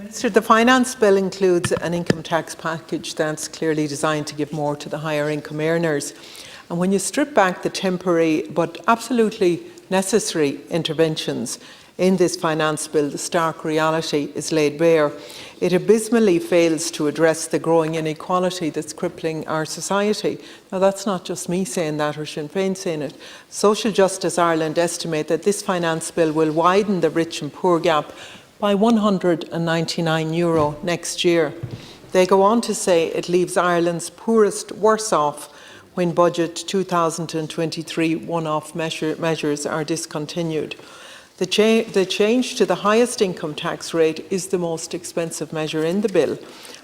Minister, the Finance Bill includes an income tax package that's clearly designed to give more to the higher income earners. And when you strip back the temporary but absolutely necessary interventions in this Finance Bill, the stark reality is laid bare. It abysmally fails to address the growing inequality that's crippling our society. Now, that's not just me saying that or Sinn Féin saying it. Social Justice Ireland estimate that this Finance Bill will widen the rich and poor gap by €199 next year. They go on to say it leaves Ireland's poorest worse off when budget 2023 one-off measures are discontinued. The change to the highest income tax rate is the most expensive measure in the bill,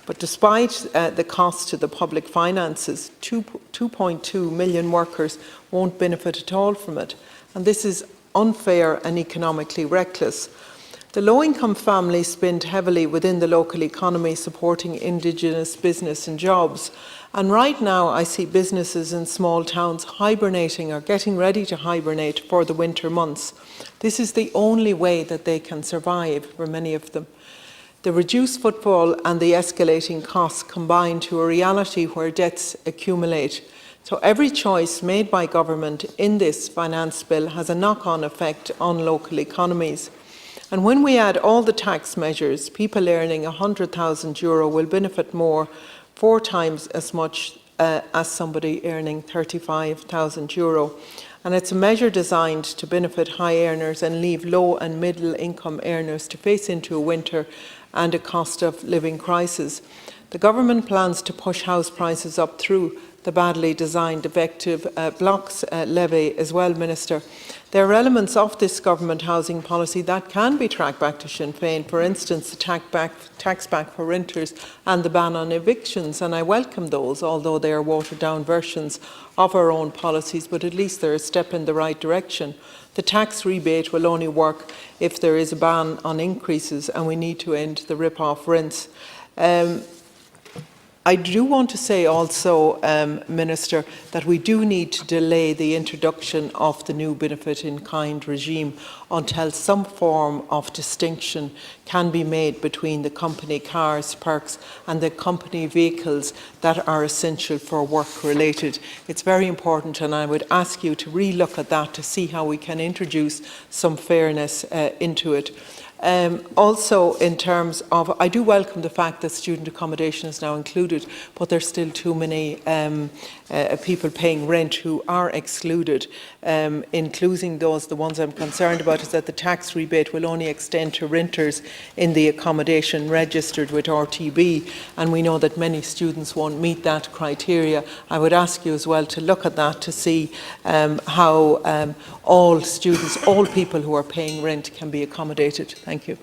but despite the cost to the public finances, 2.2 million workers won't benefit at all from it, and this is unfair and economically reckless. The low-income families spend heavily within the local economy supporting Indigenous business and jobs. And right now I see businesses in small towns hibernating or getting ready to hibernate for the winter months. This is the only way that they can survive for many of them. The reduced footfall and the escalating costs combine to a reality where debts accumulate. So every choice made by government in this finance bill has a knock-on effect on local economies. And when we add all the tax measures, people earning €100,000 will benefit more, 4 times as much as somebody earning €35,000. And it's a measure designed to benefit high earners and leave low and middle income earners to face into a winter and a cost of living crisis. The government plans to push house prices up through the badly designed effective blocks levy as well, Minister. There are elements of this government housing policy that can be tracked back to Sinn Féin, for instance the tax back for renters and the ban on evictions, and I welcome those, although they are watered down versions of our own policies, but at least they're a step in the right direction. The tax rebate will only work if there is a ban on increases, and we need to end the rip-off rents. I do want to say also, Minister, that we do need to delay the introduction of the new benefit-in-kind regime until some form of distinction can be made between the company cars, perks and the company vehicles that are essential for work-related. It's very important, and I would ask you to re-look at that to see how we can introduce some fairness into it. Also, in terms of, I do welcome the fact that student accommodation is now included, but there's still too many people paying rent who are excluded, including those. The ones I'm concerned about is that the tax rebate will only extend to renters in the accommodation registered with RTB, and we know that many students won't meet that criteria. I would ask you as well to look at that to see how all students, all people who are paying rent can be accommodated. Thank you.